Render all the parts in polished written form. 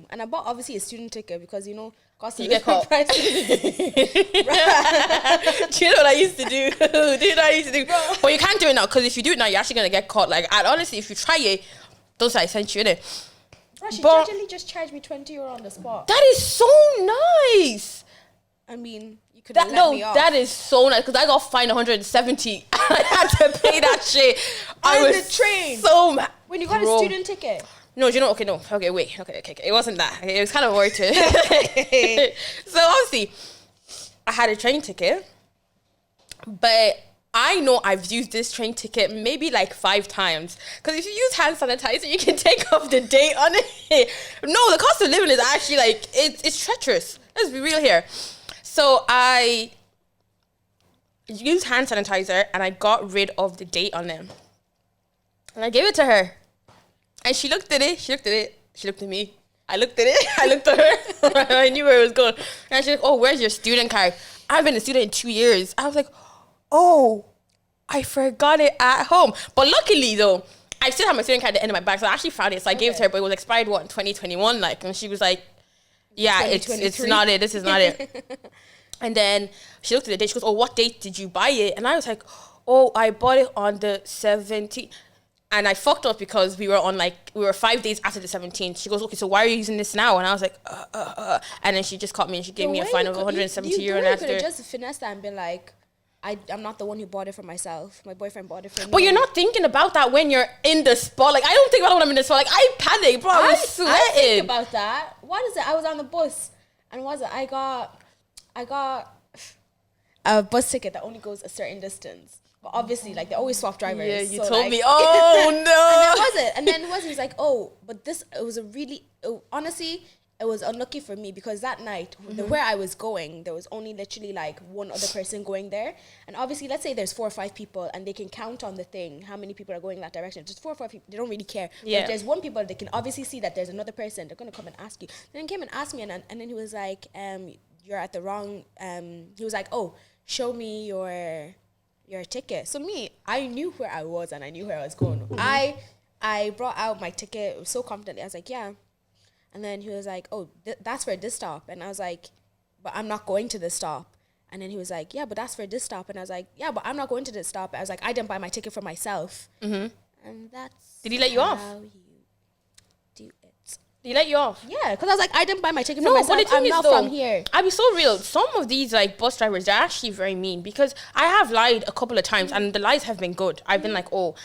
and I bought obviously a student ticket because cost of You get living caught. prices. Do you know what I used to do? But you can't do it now because if you do it now, you're actually gonna get caught. Like, and honestly, if you try it, those I sent you in it. Bro, she But- literally just charged me €20 on the spot. That is so nice. I mean, you could have let me off. That is so nice because I got fined 170. I had to pay that shit. I On was the train. so mad. When you got Bro. a student ticket. No, okay, wait. Okay. It wasn't that. It was kind of worth it. So obviously, I had a train ticket, but I know I've used this train ticket maybe like 5 times. Because if you use hand sanitizer, you can take off the date on it. No, the cost of living is actually like, it's treacherous. Let's be real here. So I used hand sanitizer and I got rid of the date on them. And I gave it to her. And she looked at it. She looked at me. I looked at it. I looked at her. I knew where it was going. And she's like, oh, where's your student card? I've been a student in 2 years. I was like, oh, I forgot it at home. But luckily, though, I still have my student card at the end of my bag. So I actually found it. So I gave it to her, but it was expired, 2021? Like, and she was like, yeah, it's not it. This is not it. And then she looked at the date. She goes, oh, what date did you buy it? And I was like, oh, I bought it on the 17th. And I fucked up because we were 5 days after the 17th. She goes, okay, so why are you using this now? And I was like, And then she just caught me and she gave me a fine of 170 euro. You after. could have just finessed that and been like, I'm not the one who bought it for myself. My boyfriend bought it for me. But you're not thinking about that when you're in the spot. Like, I don't think about it when I'm in the spot. Like, I panic, bro. I was sweating. I think about that. What is it? I was on the bus. And what was it? I got a bus ticket that only goes a certain distance. But obviously, like, they always swap drivers. Yeah, you so, told like, me. Oh, no. And then he was like, oh, but it was honestly, it was unlucky for me because that night, where I was going, there was only literally like one other person going there. And obviously, let's say there's 4 or 5 people and they can count on the thing how many people are going that direction. Just 4 or 5 people, they don't really care. Yeah. But if there's one people, they can obviously see that there's another person. They're going to come and ask you. Then he came and asked me and then he was like, you're at the wrong, he was like, oh, show me your ticket. So I knew where I was and I knew where I was going. I brought out my ticket so confidently. I was like, yeah. And then he was like, oh, that's for this stop. And I was like, but I'm not going to this stop. And then he was like, yeah, but that's for this stop. And I was like, yeah, but I'm not going to this stop. I was like, I didn't buy my ticket for myself. Mm-hmm. And that's Did he let you off? How you do it. Did he let you off? Yeah, because I was like, I didn't buy my ticket for myself. But the thing I'm is, not though, from here. I'll be so real. Some of these like bus drivers, they're actually very mean because I have lied a couple of times and the lies have been good. I've been like, oh,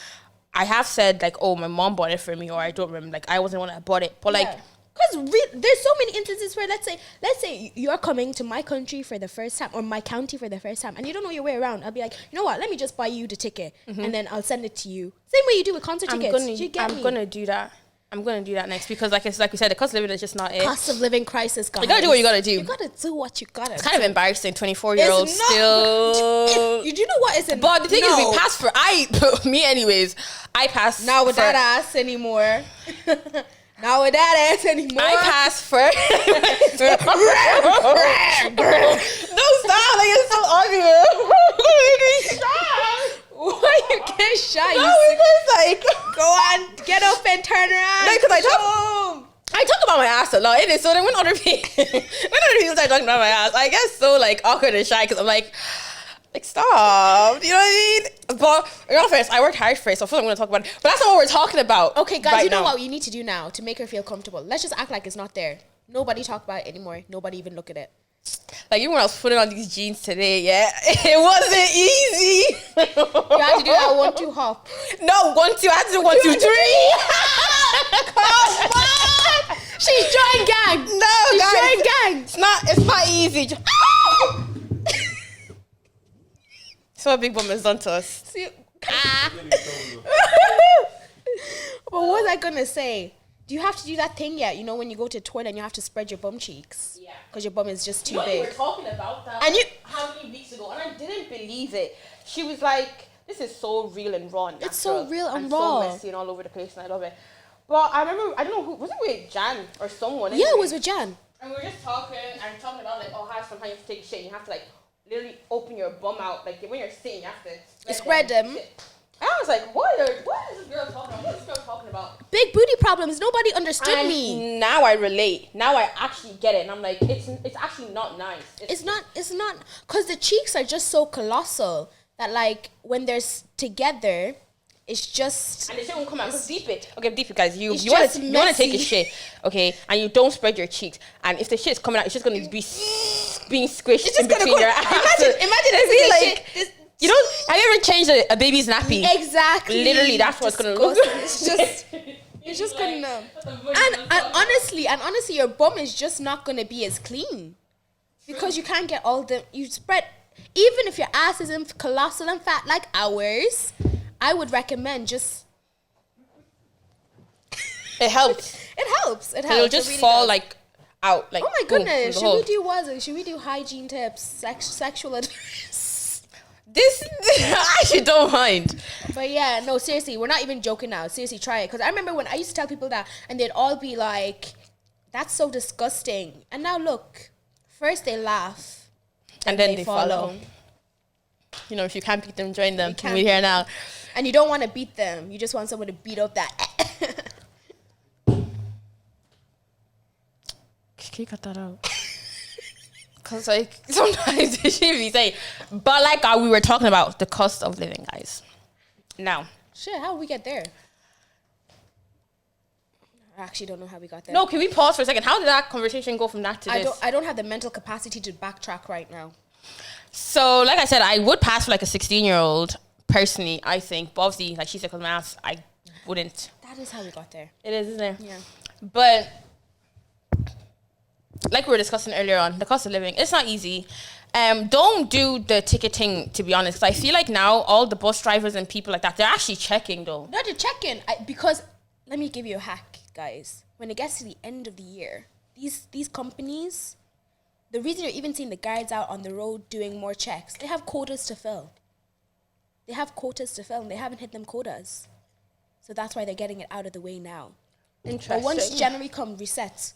I have said like, oh, my mom bought it for me, or I don't remember, like I wasn't the one that bought it. But like, because there's so many instances where let's say you're coming to my country for the first time or my county for the first time and you don't know your way around. I'll be like, you know what? Let me just buy you the ticket and then I'll send it to you. Same way you do with concert tickets. I'm gonna do that. I'm gonna do that next because like we said, the cost of living is just not it. Cost of living crisis, guys. You gotta do what you gotta do. You gotta do what you gotta do. It's kind of embarrassing, 24-year-olds still. You do know what is it? But the thing is, we pass for me anyways. I pass not with for, that ass anymore. Not with that ass anymore. I pass for. No, stop! Like it's so obvious. Why you get shy? No, because like go on, get up and turn around. No, because I talk about my ass a lot, innit? So then when other people start talking about my ass, I get so like awkward and shy because I'm like stop. You know what I mean? But in all fairness, I worked hard for it, so I feel like I'm gonna talk about it. But that's not what we're talking about. Okay, guys, right you know now. what you need to do now to make her feel comfortable. Let's just act like it's not there. Nobody talk about it anymore. Nobody even look at it. Like even when I was putting on these jeans today, yeah, it wasn't easy. You had to do that 1-2 hop. No, 1-2. I had to do 1, 2, 3. Come on, she's joined gang. No, she's guys, joined gang. It's not easy. That's what Big Bum has done to us. See, But what was I gonna say? Do you have to do that thing yet? You know when you go to the toilet and you have to spread your bum cheeks? Yeah. Because your bum is just too big. We were talking about that how many weeks ago, and I didn't believe it. She was like, this is so real and raw and natural. It's so real and so raw. messy and all over the place, and I love it. But I remember, I don't know who, was it with Jan or someone? Yeah, it was with Jan. And we were just talking about like, oh, how sometimes you have to take shit and you have to like literally open your bum out. Like when you're sitting, you have to Spread them. I was like, what is this girl talking about? What is this girl talking about? Big booty problems. Nobody understood me. Now I relate. Now I actually get it. And I'm like, it's actually not nice. It's not, because the cheeks are just so colossal that, like, when they're together, it's just... And the shit won't come out. Because deep it. Okay, deep it, guys. You want to take a shit, okay? And you don't spread your cheeks. And if the shit's coming out, it's just going to be being squished in between your eyes. Imagine this like... Shit, you know, have you ever changed a baby's nappy? Exactly. Literally, that's what it's going to look like. It's just... You're just going to... And honestly, your bum is just not going to be as clean. Because you can't get all the... You spread... Even if your ass isn't colossal and fat like ours... I would recommend just... It helps. It helps. It'll just really fall, like, out. Like, oh, my goodness. Should we do hygiene tips? Sexual advice? I actually don't mind. But, yeah, no, seriously. We're not even joking now. Seriously, try it. Because I remember when I used to tell people that, and they'd all be like, that's so disgusting. And now, look. First, they laugh. And then they follow. You know, if you can't beat them, join them. We're here now. And you don't want to beat them. You just want someone to beat up that. Can you cut that out? Because, like, sometimes they should be saying, but like we were talking about, the cost of living, guys. Now. Shit, how did we get there? I actually don't know how we got there. No, can we pause for a second? How did that conversation go from that to this? I don't have the mental capacity to backtrack right now. So, like I said, I would pass for like a 16-year-old, personally, I think. But obviously, like she said, because my ass, I wouldn't. That is how we got there. It is, isn't it? Yeah. But, like we were discussing earlier on, the cost of living, it's not easy. Don't do the ticketing, to be honest. 'Cause I feel like now, all the bus drivers and people like that, they're actually checking, though. No, they're checking. Because, let me give you a hack, guys. When it gets to the end of the year, these companies... The reason you're even seeing the guards out on the road doing more checks, they have quotas to fill. They have quotas to fill, and they haven't hit them quotas. So that's why they're getting it out of the way now. Interesting. But once January resets,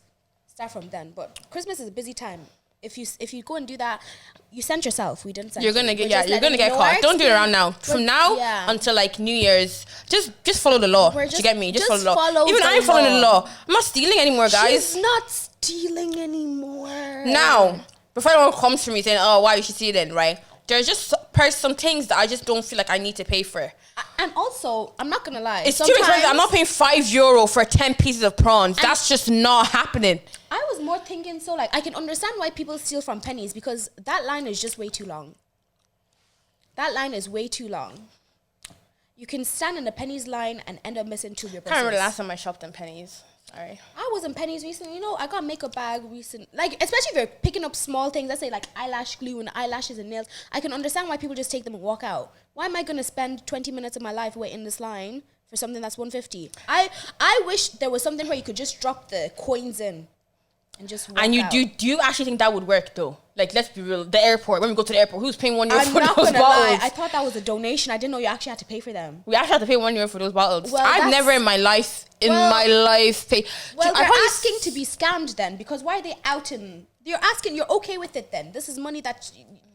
start from then. But Christmas is a busy time. If you go and do that, you sent yourself. We didn't send you. You're gonna get caught. Don't do it around now. From now until like New Year's, just follow the law. Do you get me? Just follow the law. Even I'm following the law. I'm not stealing anymore, guys. She's not stealing anymore. Now, before anyone comes to me saying, "Oh, why you should steal it?" Right? There's just some things that I just don't feel like I need to pay for. And also, I'm not gonna lie. It's too expensive. I'm not paying €5 for 10 pieces of prawns. That's just not happening. I was more thinking, so like, I can understand why people steal from Pennies because that line is just way too long. That line is way too long. You can stand in the Pennies line and end up missing two of your I can't remember the last time I shopped in Pennies. Sorry. I was in Pennies recently. You know, I got a makeup bag recently. Like, especially if you're picking up small things, let's say like eyelash glue and eyelashes and nails. I can understand why people just take them and walk out. Why am I going to spend 20 minutes of my life waiting in this line for something that's $150? I wish there was something where you could just drop the coins in and just walk out. Do you actually think that would work though? Like, let's be real. The airport, when we go to the airport, who's paying €1 for those bottles? Lie. I thought that was a donation. I didn't know you actually had to pay for them. We actually have to pay €1 for those bottles. Well, I've never in my life paid. Well, they're asking to be scammed then, because why are they out in... You're asking, you're okay with it then. This is money that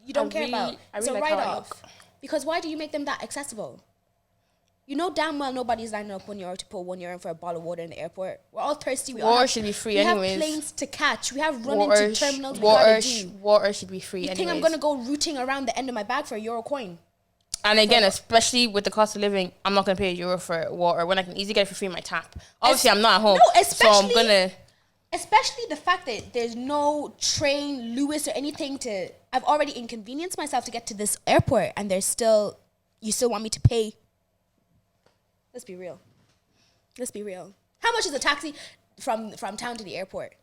you don't care about. It's a write-off. Because why do you make them that accessible? You know damn well nobody's lining up €1 to put €1 in for a bottle of water in the airport. We're all thirsty. Water should be free anyways. We have planes to catch. We have running to terminals. Water should be free anyways. You think I'm going to go rooting around the end of my bag for €1 coin? And again, especially with the cost of living, I'm not going to pay €1 for water when I can easily get it for free in my tap. Obviously, I'm not at home. No, so I'm going to... Especially the fact that there's no train, Lewis, or anything to... I've already inconvenienced myself to get to this airport, and you still want me to pay. Let's be real. How much is a taxi from town to the airport?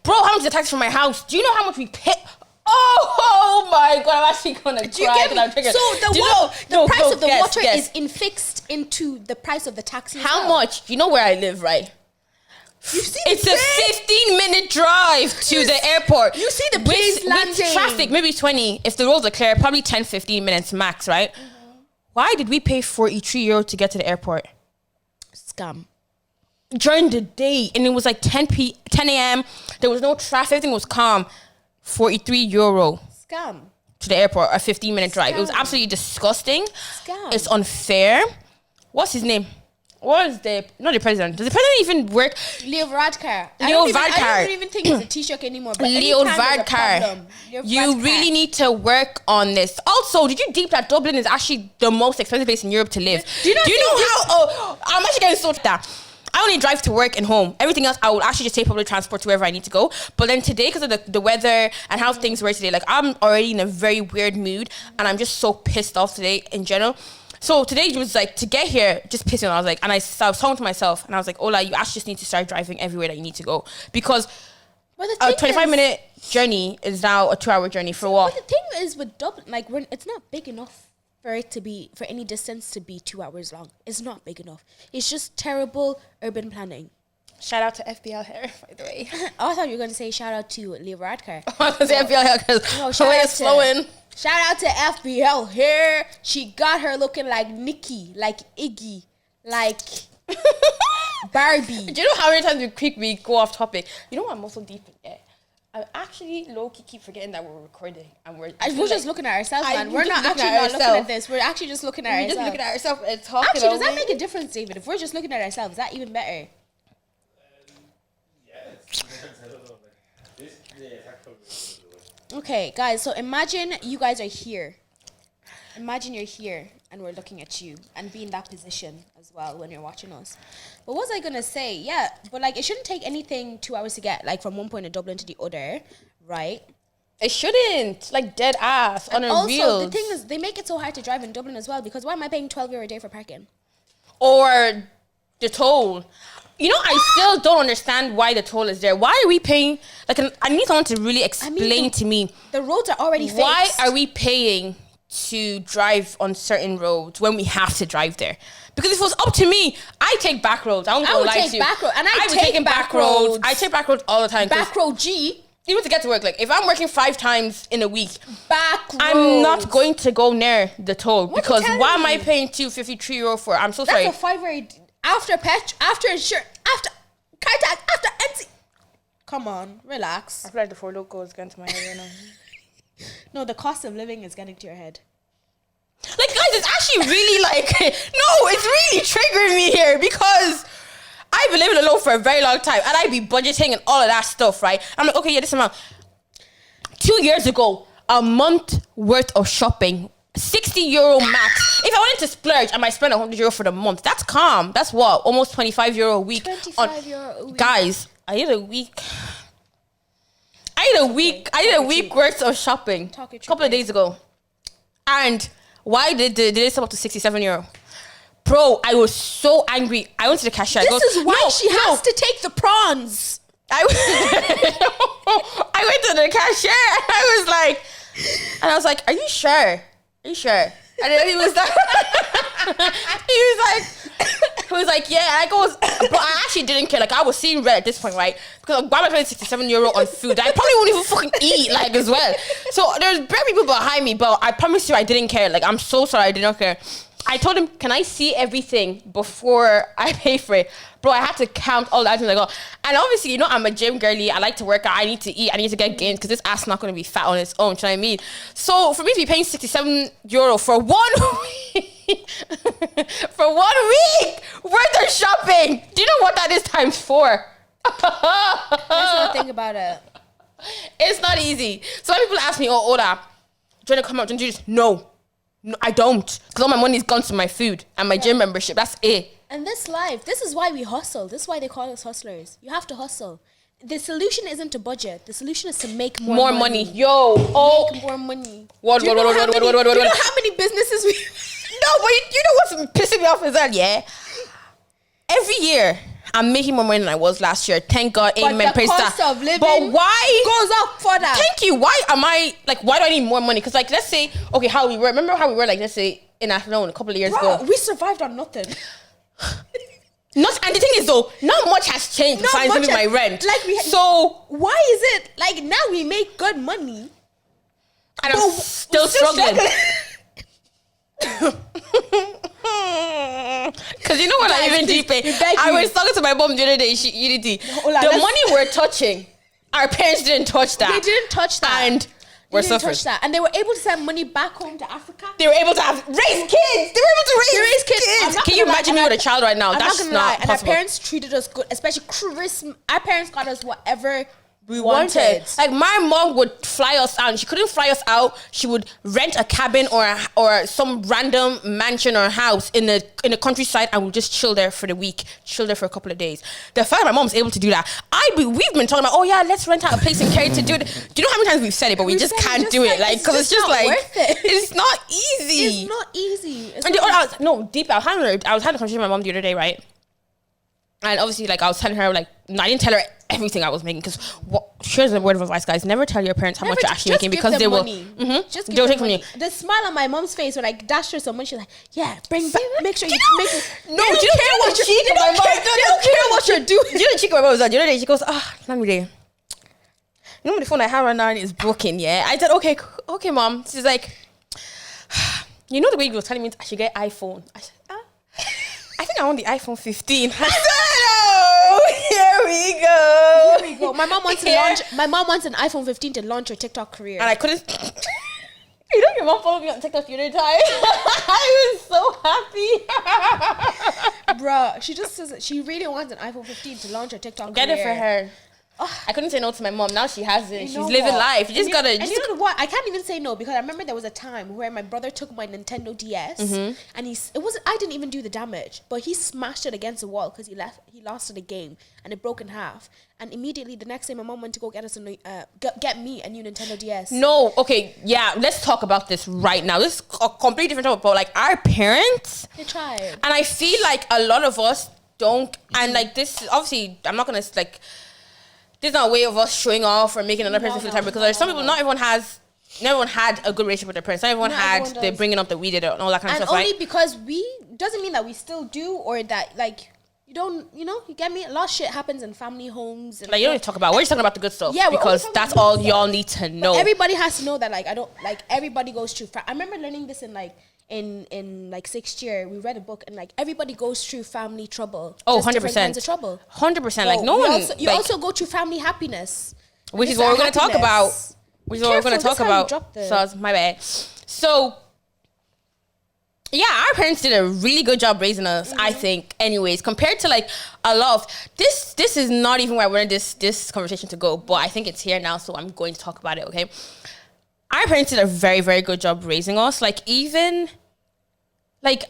Bro, how much is a taxi from my house? Do you know how much we pay? Oh my God, I'm actually going to cry because I'm triggered. So the price of the water is fixed into the price of the taxi. How much? You know where I live, right? It's a 15-minute drive to the airport. You see the planes landing. With traffic, maybe 20. If the roads are clear, probably 10, 15 minutes max, right? Mm-hmm. Why did we pay €43 to get to the airport? Scam. During the day, and it was like 10 a.m. There was no traffic. Everything was calm. €43. Scam. to the airport, a 15-minute drive. It was absolutely disgusting. It's unfair. What's his name? What is not the president? Does the president even work? Leo Varadkar. I don't even think it's a Taoiseach anymore. But Leo Varadkar. You really need to work on this. Also, did you deep that Dublin is actually the most expensive place in Europe to live? Do you know how? Oh, I'm actually getting so that. I only drive to work and home. Everything else, I will actually just take public transport to wherever I need to go. But then today, because of the weather and how things were today, like I'm already in a very weird mood, and I'm just so pissed off today in general. So today was like, to get here, just pissing. I was like, and I was talking to myself, and I was like, Ola, you actually just need to start driving everywhere that you need to go, because a 25-minute journey is now a 2-hour journey for what? But the thing is with Dublin, like it's not big enough for it to be, for any distance to be 2 hours long. It's not big enough. It's just terrible urban planning. Shout out to FBL here, by the way. I thought you were going to say shout out to Leo Varadkar. I was going to say FBL here because the way it's flowing. Shout out to FBL here. She got her looking like Nikki, like Iggy, like Barbie. Do you know how many times we go off topic? You know what I'm also deep in? Yeah. I actually low-key keep forgetting that we're recording and we're just looking at ourselves, man. We're not actually not looking at this. We're actually just looking at ourselves. Just looking at ourselves and talking. Actually, does that make a difference, David? If we're just looking at ourselves, is that even better? Okay, guys, so imagine you guys are here. Imagine you're here and we're looking at you and be in that position as well when you're watching us. But what was I going to say? Yeah, but like it shouldn't take anything 2 hours to get like from one point in Dublin to the other, right? It shouldn't. Like dead ass on a wheel. Also, the thing is, they make it so hard to drive in Dublin as well, because why am I paying €12 a day for parking? Or the toll. You know, I still don't understand why the toll is there. Why are we paying? Like, I need someone to really explain to me. The roads are already fixed. Why are we paying to drive on certain roads when we have to drive there? Because if it was up to me, I take back roads. I would take back roads. And I would take back roads. I take back roads all the time. Back road G. Even to get to work. Like, if I'm working 5 times in a week, back roads. I'm not going to go near the toll. Because why am I paying €253 for? I'm so sorry. That's a €5 after after insurance, after car tax, after NC. Come on, relax. I feel like the 4 Loko is getting to my head right now. No, the cost of living is getting to your head. Like, guys, it's actually really like, no, it's really triggering me here, because I've been living alone for a very long time and I be budgeting and all of that stuff, right? I'm like, okay, yeah, this amount. 2 years ago, a month worth of shopping, €60 max. If I wanted to splurge, I might spend €100 for the month. That's calm. That's what? Almost €25 a week. €25 a week. Guys, I did a week. I did a week worth of shopping a couple of days ago. And why did they step up to €67? Bro, I was so angry. I went to the cashier. This is why she has to take the prawns. I went to the cashier and I was like, are you sure? Are you sure? And then he was like, yeah. And I goes, but I actually didn't care. Like, I was seeing red at this point, right? Because why am I spending €67 on food that I probably won't even fucking eat, like, as well. So there's bare people behind me, but I promise you I didn't care. Like, I'm so sorry I did not care. I told him, can I see everything before I pay for it? Bro, I had to count all the items I got. And obviously, you know, I'm a gym girly. I like to work out. I need to eat. I need to get gains because this ass is not going to be fat on its own. Do you know what I mean? So for me to be paying €67 for 1 week, for 1 week worth of shopping, do you know what that is times 4? Let's not think about it. It's not easy. So when people ask me, oh, Ola, do you want to come out? Do you do this? No, I don't. Because all my money's gone to my food and my gym membership. That's it. And this life, this is why we hustle. This is why they call us hustlers. You have to hustle. The solution isn't to budget. The solution is to make more money. Yo, make more money. What? Do you know how many businesses we... No, but you know what's pissing me off is that, yeah? Every year, I'm making more money than I was last year. Thank God, amen, praise God. But the cost of living but why goes up further. Thank you. Why do I need more money? Because, like, let's say, okay, remember how we were, like, let's say, in Athlone a couple of years ago? We survived on nothing. And the thing is, though, not much has changed besides maybe my rent. So why is it, like, now we make good money and I'm still struggling. Because you know what, I even deep I was talking to my mom the other day. The money we're touching, our parents didn't touch that. They didn't touch that. And They didn't touch that. And they were able to send money back home to Africa. They were able to raise kids. They were able to raise kids. Can you imagine me with a child right now? That's not possible. And our parents treated us good, especially Christmas. Our parents got us whatever we wanted. Like my mom would fly us out, and she couldn't fly us out. She would rent a cabin or some random mansion or house in the countryside, and we'll just chill there for the week, chill there for a couple of days. The fact that my mom's able to do that, we've been talking about, oh yeah, let's rent out a place in Kerry to do it. Do you know how many times we've said it, but we just can't do it, like because it's just like worth it. It's not easy. It's not easy. I was having a conversation with my mom the other day, right? And obviously, like, I was telling her, like, I didn't tell her everything I was making, because here's a word of advice, guys: never tell your parents how much you're actually making, because they will. Just give them money. The smile on my mom's face when I dashed her some money, she's like, "Yeah, bring back. Make sure you make it." No, you don't care what you're doing. They don't care what you're doing. You know, cheek my mom was like, the other day she goes, let me there. You know, the phone I have right now is broken. Yeah, I said, okay, mom. She's like, you know, the way you were telling me I should get iPhone. I said, I think I want the iPhone 15. I said, here we go. My mom wants to launch. My mom wants an iPhone 15 to launch her TikTok career. And I couldn't. You know, your mom followed me on TikTok the other time. I was so happy. Bruh, she just says that she really wants an iPhone 15 to launch her TikTok career. Get it for her. I couldn't say no to my mom. Now she has it. She's living life. You just gotta. And you know what? I can't even say no, because I remember there was a time where my brother took my Nintendo DS, and I didn't even do the damage, but he smashed it against the wall because he lost it a game and it broke in half. And immediately the next day, my mom went to go get us get me a new Nintendo DS. No, okay, yeah. Let's talk about this right now. This is a completely different topic, but like our parents, they tried, and I feel like a lot of us don't. And like this, obviously, I'm not gonna like. This is not a way of us showing off or making another person feel tired, because there's some people, not everyone had a good relationship with their parents. Not everyone had the bringing up that we did and all that kind of stuff, right? And only because doesn't mean that we still do, or that, like, you don't, you get me? A lot of shit happens in family homes. And like, you don't need to talk about, we're just talking about the good stuff. Yeah, because that's all y'all need to know. But everybody has to know that, like, everybody goes through, I remember learning this in, like, in like 6th year, we read a book, and like everybody goes through family trouble. 100%. Kinds of trouble. 100%. Like no one. You also go through family happiness, which is what we're going to talk about. So my bad. So yeah, our parents did a really good job raising us, I think. Anyways, compared to like a lot of this is not even where I wanted this conversation to go, but I think it's here now, so I'm going to talk about it. Okay. Our parents did a very, very good job raising us. Like, even, like,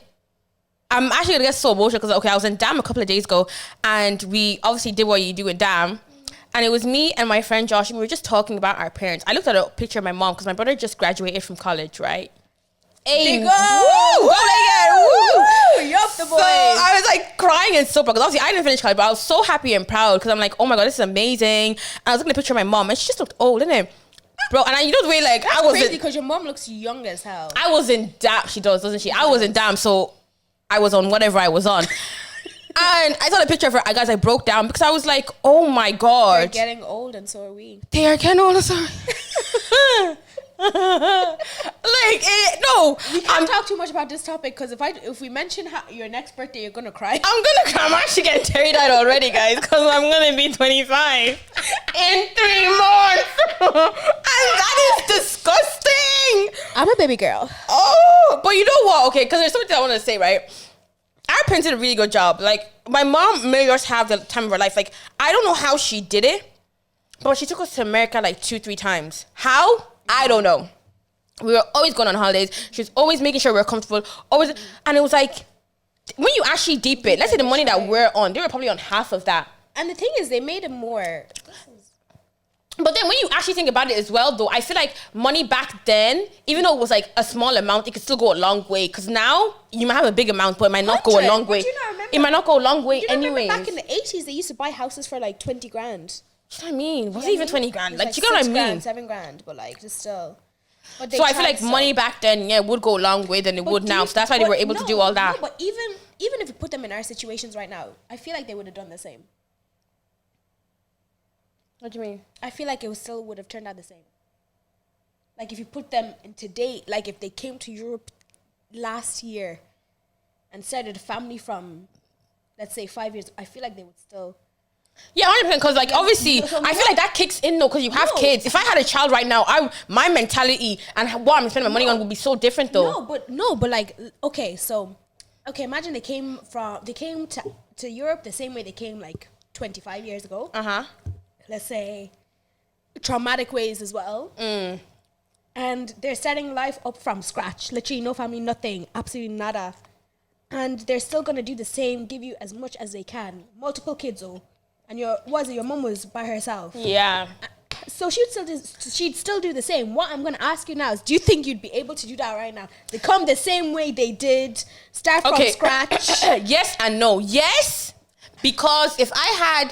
I'm actually going to get so emotional because, I was in DAM a couple of days ago, and we obviously did what you do in DAM. And it was me and my friend Josh, and we were just talking about our parents. I looked at a picture of my mom because my brother just graduated from college, right? Hey, go! Woo! Woo! You're up the boys. So I was like crying and so proud, because obviously I didn't finish college, but I was so happy and proud because I'm like, oh my God, this is amazing. And I was looking at a picture of my mom, and she just looked old, didn't it? Bro, and you know the way, like, that's crazy because your mom looks young as hell. I was in DAM. She does, doesn't she? I was in DAM, so I was on whatever I was on. And I saw the picture of her. I broke down because I was like, oh my God. They're getting old, and so are we. They are getting old, sorry. No. We can't talk too much about this topic, because if we mention your next birthday, you're going to cry. I'm going to cry. I'm actually getting teary-eyed already, guys, because I'm going to be 25 in 3 months. And that is disgusting. I'm a baby girl. Oh, but you know what? Okay, because there's something I want to say, right? Our parents did a really good job. Like, my mom may just have the time of her life. Like, I don't know how she did it, but she took us to America like 2-3 times. How? I don't know. We were always going on holidays. She was always making sure we were comfortable. Always, and it was like, when you actually deep it, let's say the money that we're on, they were probably on half of that. And the thing is, they made it more. But then when you actually think about it as well, though, I feel like money back then, even though it was like a small amount, it could still go a long way. Because now you might have a big amount, but it might not go a long way. It might not go a long way anyways. Back in the 80s, they used to buy houses for like 20 grand. You know what I mean? Was it even 20 grand? Like, you get what I mean? 7 grand, but like, just still. So I feel like money back then, would go a long way than it would now. So that's why they were able to do all that. No, but even if you put them in our situations right now, I feel like they would have done the same. What do you mean? I feel like it still would have turned out the same. Like, if you put them in today, like if they came to Europe last year and started a family from, let's say, 5 years, I feel like they would still Yeah, 100%. Because like obviously, So I feel like that kicks in though. Because you have kids. If I had a child right now, my mentality and what I'm spending my money on would be so different though. But like, okay, so, okay, imagine they came to Europe the same way they came like 25 years ago. Let's say traumatic ways as well. And they're setting life up from scratch. Literally no family, nothing, absolutely nada. And they're still gonna do the same, give you as much as they can. Multiple kids, though. And your mom was by herself. Yeah. So she'd still do the same. What I'm gonna ask you now is, do you think you'd be able to do that right now? They come the same way they did, start from scratch. Yes and no. Yes, because if I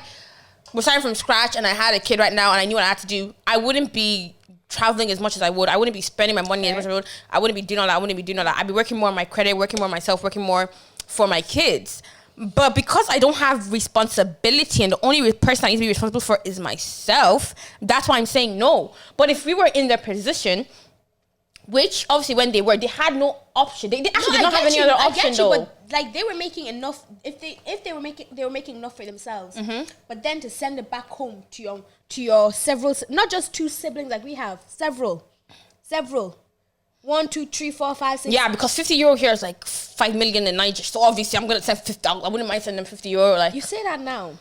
was starting from scratch and I had a kid right now and I knew what I had to do, I wouldn't be traveling as much as I would. I wouldn't be spending my money as much as I would. I wouldn't be doing all that. I'd be working more on my credit, working more on myself, working more for my kids. But because I don't have responsibility and the only person I need to be responsible for is myself, that's why I'm saying no. But if we were in their position, which obviously when they had no option. They actually did not have any other option though. But like they were making enough. If they were making enough for themselves. But then to send it back home to your several, not just 2 siblings like we have, several. 1, 2, 3, 4, 5, 6. Yeah, because €50 here is like 5 million in Niger. So obviously I'm gonna send 50. I wouldn't mind sending them €50. Like you say that now.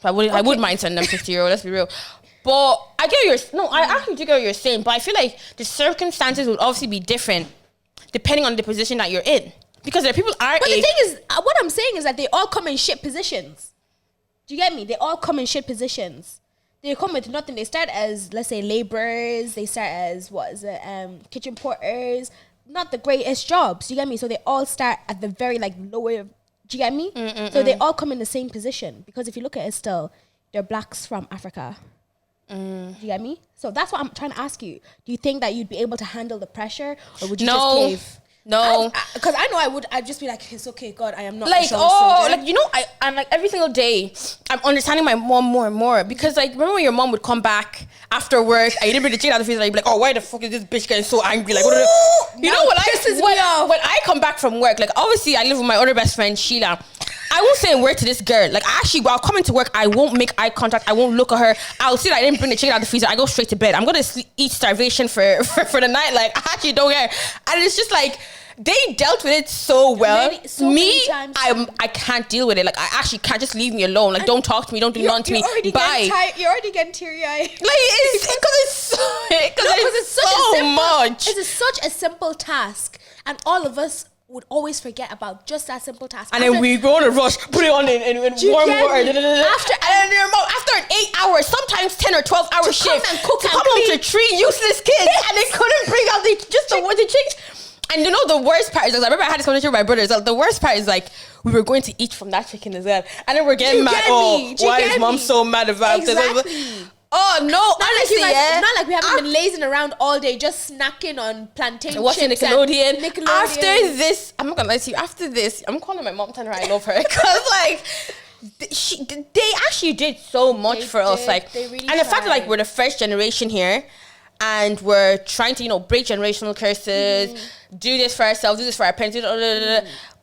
I would mind sending them €50. Let's be real. But I get I actually do get what you're saying. But I feel like the circumstances would obviously be different depending on the position that you're in. Because there are people our age. But the thing is, what I'm saying is that they all come in shit positions. Do you get me? They all come in shit positions. They come with nothing. They start as, let's say, laborers. They start as kitchen porters. Not the greatest jobs. Do you get me? So they all start at the very like lower. Do you get me? So they all come in the same position, because if you look at it still, they're blacks from Africa. Do you get me? So that's what I'm trying to ask you. Do you think that you'd be able to handle the pressure, or would you just cave? No, because I know I would. I'd just be like, it's okay, God, I am not like I'm like every single day I'm understanding my mom more and more, because like remember when your mom would come back after work and you didn't bring the chicken out of the freezer, and you'd be like, oh, why the fuck is this bitch getting so angry? Like, when I come back from work, like obviously I live with my other best friend Sheila. I won't say a word to this girl. Like actually, while coming to work, I won't make eye contact. I won't look at her. I'll see that I didn't bring the chicken out of the freezer. I go straight to bed. I'm gonna eat starvation for the night. Like I actually don't care. And it's just like they dealt with it so well. I can't deal with it. Like I actually can't. Just leave me alone. Like don't talk to me. Don't do nothing to me. Bye. You're already getting teary eyed. Like it's because it's so much. It's such a simple task, and all of us would always forget about just that simple task. And then we go on a rush, put it on in warm water. And then your mom, after an 8 hours, sometimes 10 or 12 hour shift, come and cook to come home to 3 useless kids, and they couldn't bring out the chicks. And you know the worst part is, I remember I had this conversation with my brothers. The worst part is like we were going to eat from that chicken as well, and then we're getting mad. Why is mom so mad about this? Oh no! Honestly, it's not like we haven't been lazing around all day, just snacking on plantain watching chips Nickelodeon. After this, I'm not gonna lie to you. After this, I'm calling my mom, telling her I love her, because like they actually did so much for us. Like, really and the fact that like we're the first generation here, and we're trying to break generational curses, do this for ourselves, do this for our parents.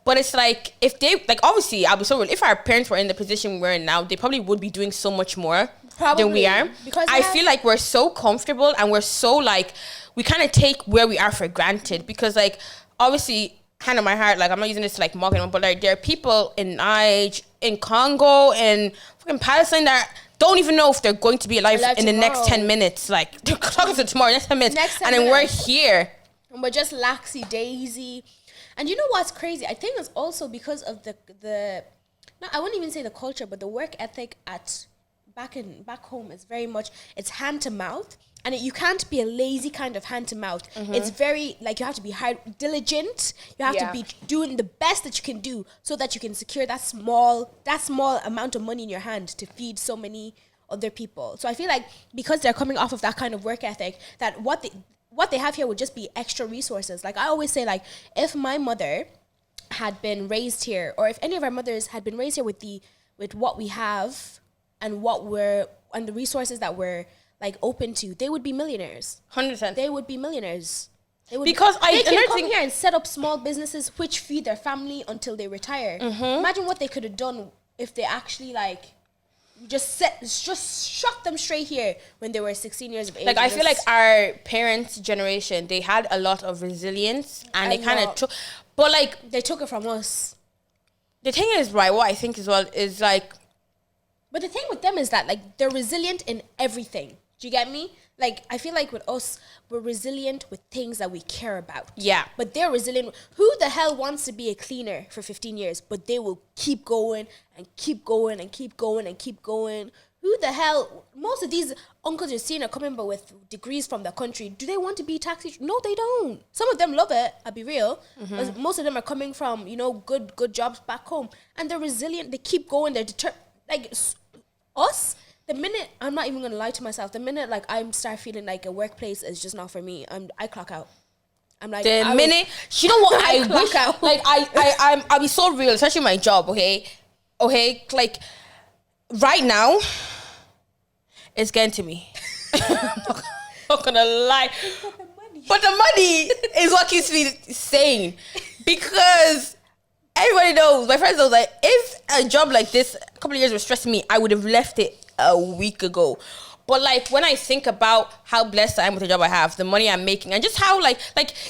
But it's like, if they, like, obviously, I'll be so real. If our parents were in the position we're in now, they probably would be doing so much more than we are. Because I feel like we're so comfortable, and we're so, like, we kind of take where we are for granted. Because, like, obviously, hand on my heart, like, I'm not using this to, like, mock them, but, like, there are people in Niger, in Congo, in fucking Palestine that don't even know if they're going to be alive in the next 10 minutes. Like, they're talking to tomorrow, next 10 minutes. And then we're here. And we're just laxy-daisy. And you know what's crazy? I think it's also because of the no, I wouldn't even say the culture, but the work ethic back home is very much, it's hand to mouth, and you can't be a lazy kind of hand to mouth. It's very like you have to be diligent. You have to be doing the best that you can do so that you can secure that small amount of money in your hand to feed so many other people. So I feel like because they're coming off of that kind of work ethic, that what they have here would just be extra resources. Like I always say, like if my mother had been raised here, or if any of our mothers had been raised here with what we have and the resources that we're like open to, they would be millionaires. 100%. They would be millionaires. They can come here and set up small businesses which feed their family until they retire. Imagine what they could have done if they actually like just shot them straight here when they were 16 years of age. Like, I feel like our parents' generation, they had a lot of resilience, and they kind of took, but like they took it from us. The thing is, right, what I think as well is like, but the thing with them is that like they're resilient in everything. Do you get me? Like, I feel like with us, we're resilient with things that we care about. Yeah. But they're resilient. Who the hell wants to be a cleaner for 15 years? But they will keep going and keep going and keep going and keep going. Who the hell? Most of these uncles you're seeing are coming but with degrees from the country. Do they want to be taxi? No, they don't. Some of them love it, I'll be real. But most of them are coming from, you know, good jobs back home. And they're resilient. They keep going. They're determined. Like, us... The minute, I'm not even going to lie to myself, the minute, like, I start feeling like a workplace is just not for me, I clock out. I'm like... you know what I clock wish... out. Like, I'll be so real, especially my job, okay? Okay? Like, right now, it's getting to me. I'm not going to lie. But the money is what keeps me sane. Because... everybody knows, my friends know, like, if a job like this a couple of years was stressing me, I would have left it a week ago. But like, when I think about how blessed I am with the job I have, the money I'm making, and just how like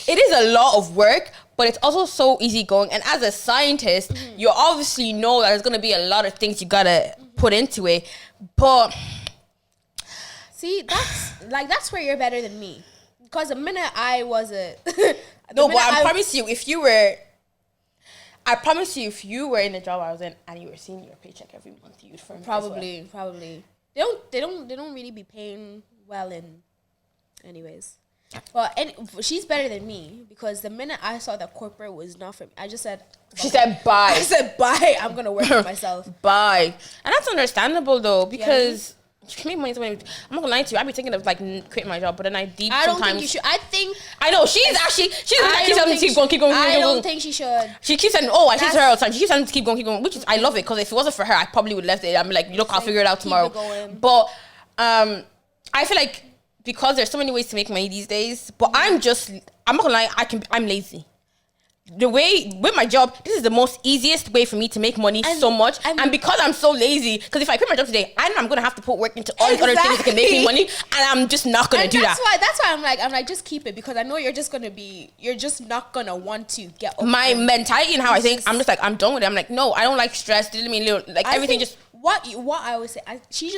it is a lot of work, but it's also so easygoing. And as a scientist, you obviously know that there's gonna be a lot of things you gotta put into it. But see, that's where you're better than me. Because the minute I was a no, but I promise you, if you were in the job I was in and you were seeing your paycheck every month, you'd firm probably. They don't really be paying well in, anyways. But she's better than me because the minute I saw that corporate was not for me, I just said. She said bye. I said bye. I'm gonna work for myself. Bye, and that's understandable though because. You can make money. I'm not gonna lie to you. I'd be thinking of like quitting my job, but then I don't think you should. I know she's telling to keep going. I don't think she should. She keeps saying, "Oh, I see her all the time." She keeps saying to keep going, which is I love it because if it wasn't for her, I probably would have left it. I'm like, look, I'll figure it out tomorrow. But I feel like because there's so many ways to make money these days. But I'm not gonna lie. I'm lazy. The way with my job, this is the most easiest way for me to make money so much. And because I'm so lazy, because if I quit my job today, I'm gonna have to put work into all these other things that can make me money, and I'm just not gonna do that. That's why I'm like, just keep it because I know you're just not gonna want to get over my mentality and how I think. I'm just like, I'm done with it. I'm like, no, I don't like stress. Didn't mean little like everything. Just what I always say. You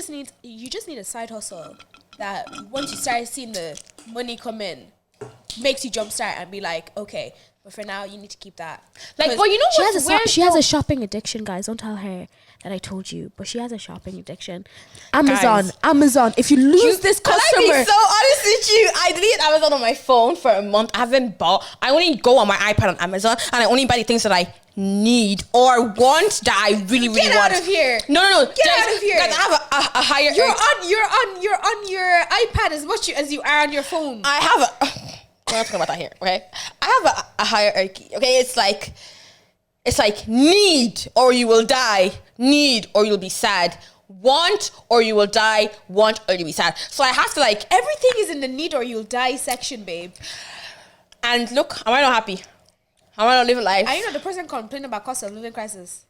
just need a side hustle that once you start seeing the money come in, makes you jumpstart and be like, okay. But for now, you need to keep that. Like, well, you know she has a shopping addiction, guys. Don't tell her that I told you. But she has a shopping addiction. Amazon. If you lose this customer. I'll be so honest with you. I deleted Amazon on my phone for a month. I haven't bought. I only go on my iPad on Amazon, and I only buy the things that I need or want that I really want. Get out of here. No. Get out of here. Guys, I have a higher. You're on your iPad as much as you are on your phone. I have a. We're not talking about that here, okay? I have a hierarchy, okay? It's like need or you will die, need or you'll be sad, want or you will die, want or you'll be sad. So I have to like... Everything is in the need or you'll die section, babe. And look, am I not happy? Am I not living life? I know the person complaining about cost of living crisis.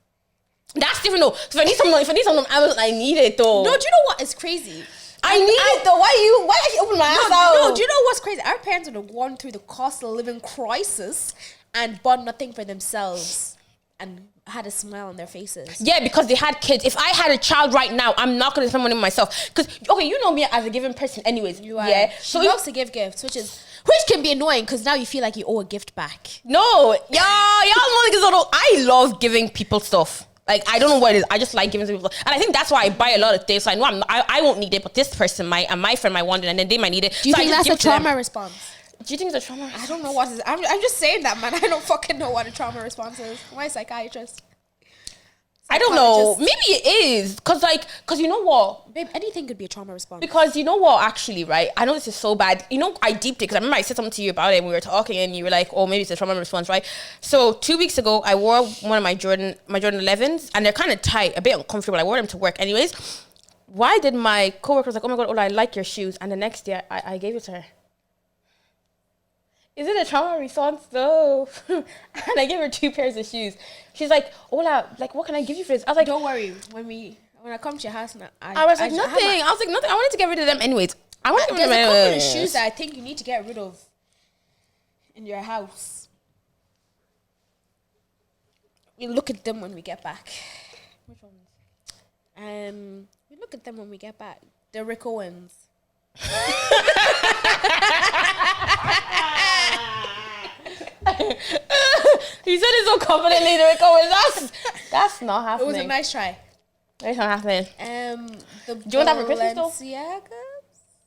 That's different though. So if I need something on Amazon, I need it though. No, do you know what is crazy? I need it though. Why did you open my ass out? No, do you know what's crazy? Our parents would have gone through the cost of living crisis and bought nothing for themselves and had a smile on their faces. Yeah, because they had kids. If I had a child right now, I'm not going to spend money on myself. Because, okay, you know me as a giving person anyways. You are. Yeah. She loves to give gifts, which can be annoying because now you feel like you owe a gift back. No. Y'all know I love giving people stuff. Like, I don't know what it is. I just like giving people stuff. And I think that's why I buy a lot of things. So I know I won't need it, but this person might, and my friend might want it, and then they might need it. Do you think that's a trauma response? Do you think it's a trauma response? I don't know what it is. I'm just saying that, man. I don't fucking know what a trauma response is. Am I a psychiatrist? I don't know. Maybe it is. Because you know what? Babe, anything could be a trauma response. Because you know what, actually, right? I know this is so bad. You know, I deeped it because I remember I said something to you about it and we were talking and you were like, oh, maybe it's a trauma response, right? So 2 weeks ago, I wore one of my Jordan 11s and they're kind of tight, a bit uncomfortable. I wore them to work anyways. Why did my coworker was like, oh my God, Ola, I like your shoes. And the next day, I gave it to her. Is it a trauma response though? And I gave her 2 pairs of shoes. She's like, Ola, like, what can I give you for this? I was like, don't worry. When I come to your house now, I was like, nothing. I was like, nothing. I wanted to get rid of them anyways. I want to get rid of them. There's a couple of shoes that I think you need to get rid of in your house. We look at them when we get back. Which ones? We look at them when we get back. The Rick Owens. You said it so confidently, the Rick Owens. That's not happening. It was a nice try. It's not happening. Do you want that for Christmas though? Balenciagas?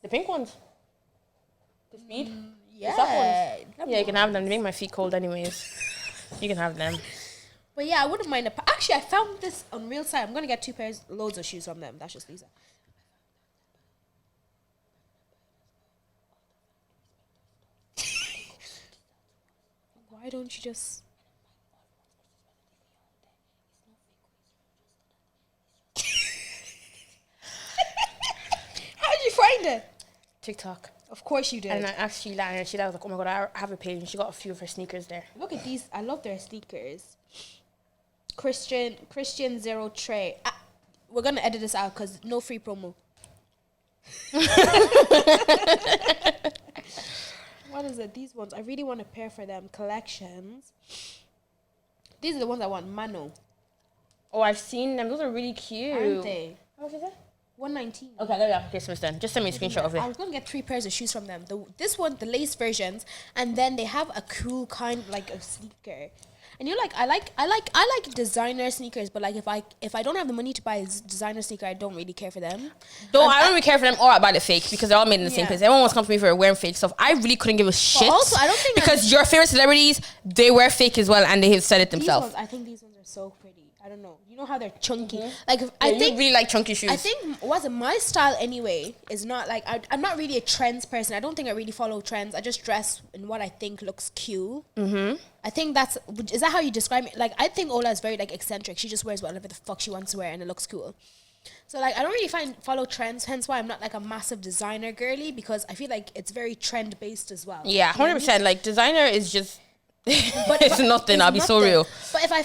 The pink ones. The speed. Yeah. The soft ones. Yeah, you can have them. They make my feet cold anyways. You can have them. But yeah, I wouldn't mind actually, I found this on Real Side. I'm gonna get 2 pairs, loads of shoes from them. That's just Lisa. Why don't you just? How did you find it? TikTok. Of course you did. And I asked Sheila, and Sheila was like, oh my god, I have a page. And she got a few of her sneakers there. Look at these. I love their sneakers. Christian Zero Tray. We're gonna edit this out because no free promo. What is it? These ones. I really want a pair for them. Collections. These are the ones I want. Mano. Oh, I've seen them. Those are really cute. Aren't they? How much is it? 119. Okay, there you go. Christmas then. Just send me a screenshot of it. I was gonna get 3 pairs of shoes from them. This one, the lace versions, and then they have a cool kind like of sneaker. And you're like, I like designer sneakers, but like if I don't have the money to buy a designer sneaker, I don't really care for them. I don't really care for them or I buy the fake because they're all made in the same place. Everyone wants to come to me for wearing fake stuff. I really couldn't give a shit. But also, I don't think because your favorite celebrities, they wear fake as well and they have said it themselves. I think these ones are so pretty. I don't know. You know how they're chunky. Mm-hmm. Like I think you really like chunky shoes. I think my style anyway is not like I'm not really a trends person. I don't think I really follow trends. I just dress in what I think looks cute. Mm-hmm. I think is that how you describe it? Like I think Ola is very like eccentric. She just wears whatever the fuck she wants to wear and it looks cool. So like I don't really follow trends. Hence why I'm not like a massive designer girly because I feel like it's very trend based as well. Yeah, 100%. Like designer is just. But it's nothing. I'll be so real. But if I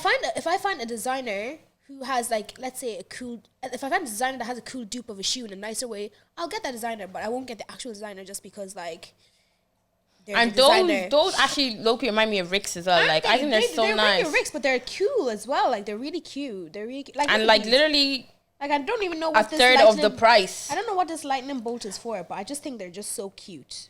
find a designer who has like, let's say if I find a designer that has a cool dupe of a shoe in a nicer way, I'll get that designer, but I won't get the actual designer just because like. And those actually low-key remind me of Ricks as well. And like I think they're so nice. They're Ricks, but they're cool as well. Like they're really cute. They're really like and like literally. Like I don't even know what a third of the price. I don't know what this lightning bolt is for, but I just think they're just so cute.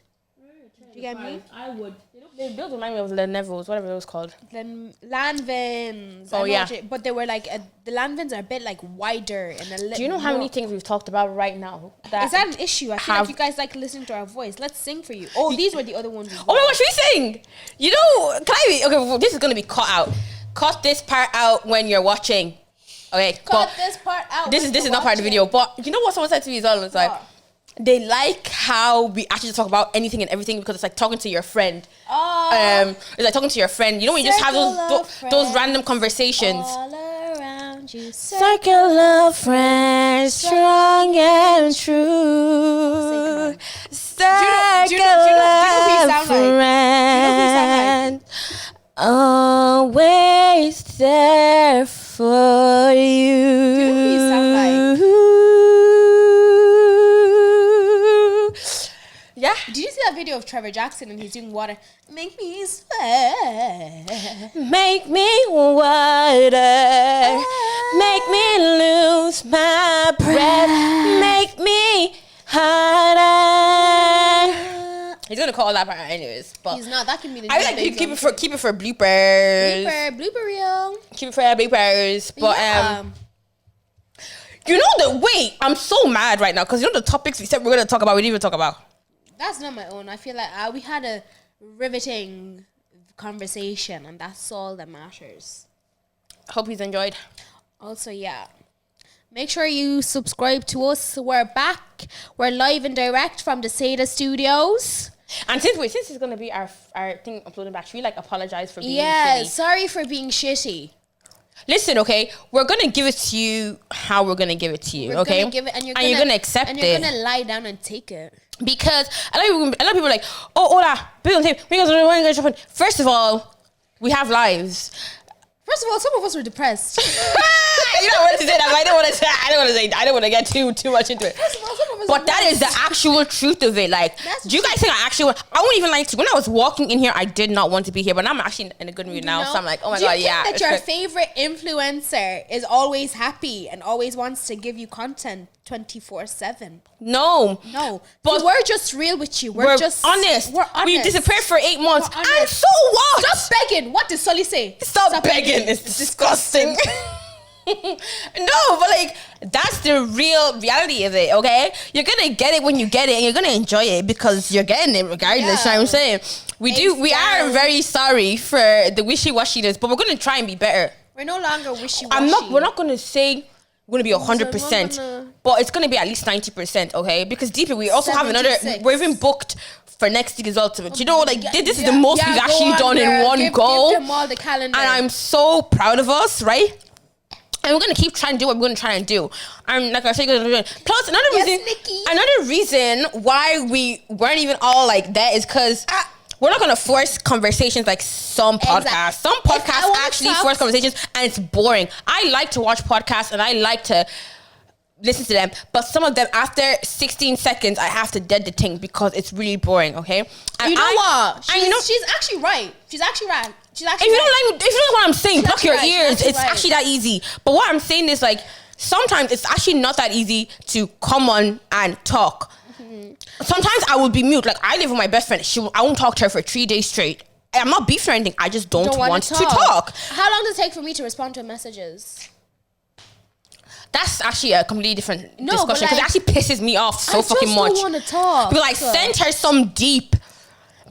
Do you get me? I would. Those remind me of the Nevilles, whatever it was called. Lanvins. Oh yeah. But they were like the Lanvins are a bit like wider and a little. Do you know how many things we've talked about right now? Is that an issue? I feel like you guys like listening to our voice. Let's sing for you. Oh, these were the other ones. Oh my gosh, should we sing? You know, can I be okay? Well, this is gonna be cut out. Cut this part out when you're watching. Okay. Cut this part out. This is not part of the video. But you know what someone said to me as well? It's like. They like how we actually talk about anything and everything because it's like talking to your friend. It's like talking to your friend. You know when you just have those random conversations. All around you. Circle of friends, strong and true. Circle of friends, always there for you. Do you know who you sound like? Yeah. Did you see that video of Trevor Jackson and he's doing water? Make me sweat. Make me water. Make me lose my breath. Make me harder. He's gonna call that part anyways, but he's not. That can be the. I like keep it for bloopers. Blooper reel. Keep it for bloopers, but yeah. You know wait, I'm so mad right now because you know the topics we said we're gonna talk about, we didn't even talk about. That's not my own. I feel like we had a riveting conversation, and that's all that matters. Hope he's enjoyed. Also, yeah. Make sure you subscribe to us. We're back. We're live and direct from the Seda Studios. And since it's gonna be our thing uploading back, should we like apologize for being shitty? shitty? Sorry for being shitty. Listen, okay, we're gonna give it to you how we're gonna give it to you, okay? Gonna give it, and you're gonna accept it. And you're gonna lie down and take it. Because a lot of people are like, oh, hola, Bill and Tim, first of all, we have lives. First of all, some of us were depressed. You don't want to say that, but I don't want to say. I don't want to get too much into it. First of all, some of us But were that is the actual truth of it. Like, do you guys think I won't even like to? When I was walking in here, I did not want to be here, but I'm actually in a good mood now. So I'm like, oh my god, yeah. Do you think that your favorite influencer is always happy and always wants to give you content 24/7? No. But we're just real with you. We're just honest. We're honest. We disappeared for 8 months. And so what? Stop begging. What did Sully say? Stop begging. It's disgusting. No, but like that's the real reality of it, okay? You're gonna get it when you get it, and you're gonna enjoy it because you're getting it regardless. You know what I'm saying? We are very sorry for the wishy-washiness, but we're gonna try and be better. We're no longer wishy-washy. We're not gonna say we're gonna be 100%, but it's gonna be at least 90%, okay? Because deeper, we also have another. We're even booked for next week as well. So, you know, like this is the most we've actually done in one go. Give them all the calendar. And I'm so proud of us, right? And we're gonna keep trying to do what we're gonna try and do. And like I said, plus another reason why we weren't even all like that is because we're not gonna force conversations like some podcasts. Some podcasts actually force conversations, and it's boring. I like to watch podcasts and I like to listen to them, but some of them after 16 seconds I have to dead the thing because it's really boring. Okay, and you know what? She's actually right. She's actually right. If you don't like what I'm saying, block your ears. It's actually that easy. But what I'm saying is like sometimes it's actually not that easy to come on and talk. Mm-hmm. Sometimes I will be mute. Like I live with my best friend. I won't talk to her for 3 days straight. I'm not beefing or anything. I just don't want to talk. How long does it take for me to respond to messages? That's actually a completely different discussion because it actually pisses me off so fucking much. I just don't want to talk. But like, sent her some deep,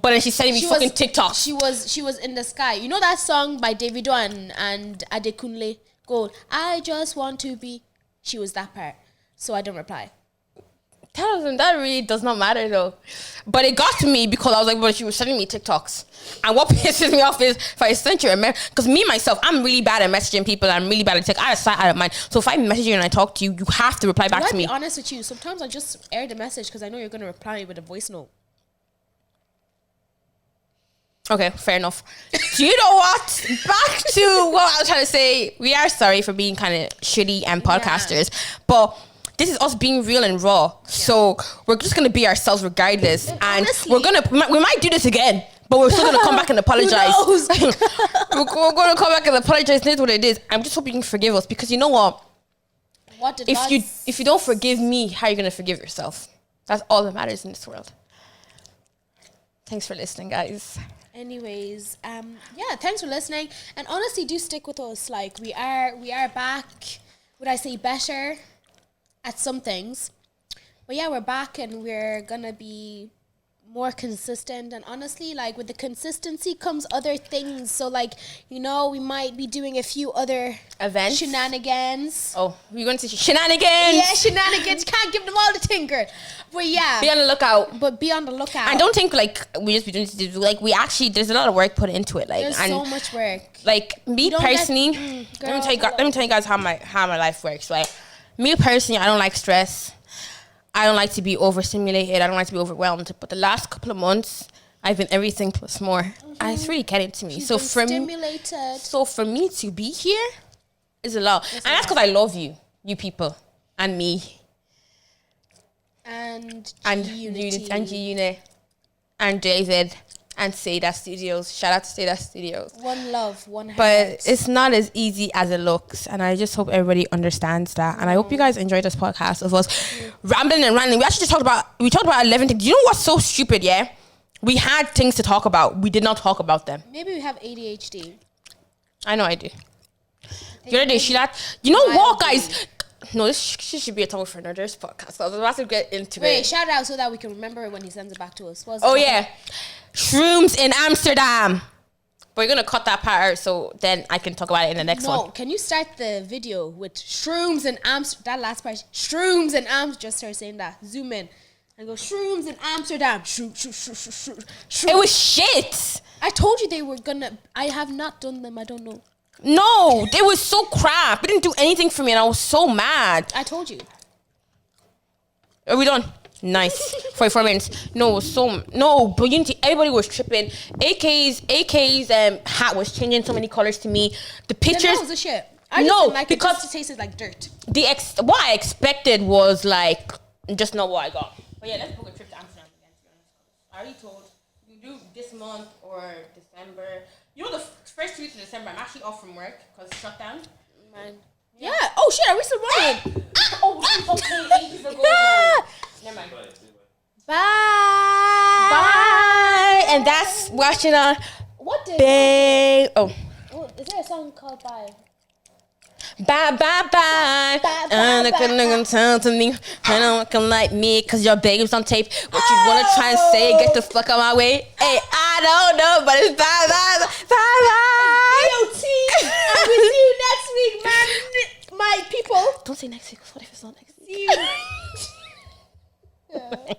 but then she's sending me fucking TikTok. She was in the sky. You know that song by Davido and Adekunle Gold? I just want to be. She was that part. So I don't reply. That really does not matter though. But it got to me because I was like, well, she was sending me TikToks. And what pisses me off is if I sent you a message, because me myself, I'm really bad at messaging people. I'm really bad at text. I have sight out of mind. So if I message you and I talk to you, you have to reply back to me. I'll be honest with you. Sometimes I just air the message because I know you're going to reply with a voice note. Okay, fair enough. Do you know what? Back to what I was trying to say. We are sorry for being kind of shitty and podcasters, but this is us being real and raw. Yeah. So we're just gonna be ourselves regardless, and honestly, we might do this again, but we're still gonna come back and apologize. we're gonna come back and apologize. That's what it is. I'm just hoping you can forgive us because you know what? If you don't forgive me, how are you gonna forgive yourself? That's all that matters in this world. Thanks for listening, guys. Anyways, thanks for listening, and honestly, do stick with us. Like we are back. Would I say better at some things? But yeah, we're back, and we're gonna be more consistent. And honestly, like with the consistency comes other things. So like, you know, we might be doing a few other events, shenanigans. Oh, we're going to see shenanigans. Yeah, shenanigans. Can't give them all the tinker. But yeah, be on the lookout. But be on the lookout. I don't think like we just be doing this. Like we actually, there's a lot of work put into it. Like there's so much work. Like me personally, let me tell you guys how my life works. Like me personally, I don't like stress. I don't like to be overstimulated. I don't like to be overwhelmed. But the last couple of months, I've been everything plus more. And it's really getting to me. So for me to be here is a lot. And that's because I love you people, and me. And G-Unit. And David. And Seda Studios. Shout out to Seda Studios. One love, one heart. But it's not as easy as it looks. And I just hope everybody understands that. And I hope you guys enjoyed this podcast of us rambling and ranting. We actually just talked about 11 things. Do you know what's so stupid, yeah? We had things to talk about. We did not talk about them. Maybe we have ADHD. I know I do. The other day, you know what, guys? No, this should be a topic for another podcast. I was about to get into it. Wait, shout out so that we can remember it when he sends it back to us. Yeah. Shrooms in Amsterdam. But you're going to cut that part out so then I can talk about it in the next one. No, can you start the video with shrooms in Amsterdam? That last part, shrooms in Amsterdam. Just start saying that. Zoom in. And go, shrooms in Amsterdam. Shroom. It was shit. I told you they were going to. I have not done them. I don't know. No, they was so crap. It didn't do anything for me and I was so mad. I told you. Are we done? Nice. 44 minutes. No, but you need to, everybody was tripping. AK's hat was changing so many colors to me. The pictures. That was the shit. I just No, didn't like because it just tasted like dirt. What I expected was like just not what I got. But yeah, let's book a trip to Amsterdam again. To be honest, I already told you do this month or December. You know, the first 2 weeks of December, I'm actually off from work because it's shut down. Man. Yeah. Oh shit, are we still running? Okay, ages ago. Never mind. Bye. Bye. And that's watching on. What did? Bang. Oh, Is there a song called Bye? bye, bye, bye. Bye, And bye, couldn't gonna tell to me. I don't come like me because your baby's on tape. What you wanna try and say? Get the fuck out my way. Hey, I don't know, but it's bye, bye, bye, bye. DOT. I'll be see you next week, man. My people. Don't say next week. What if it's not next week? See you. Yeah.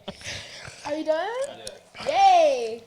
Are you done? Yeah. Yay.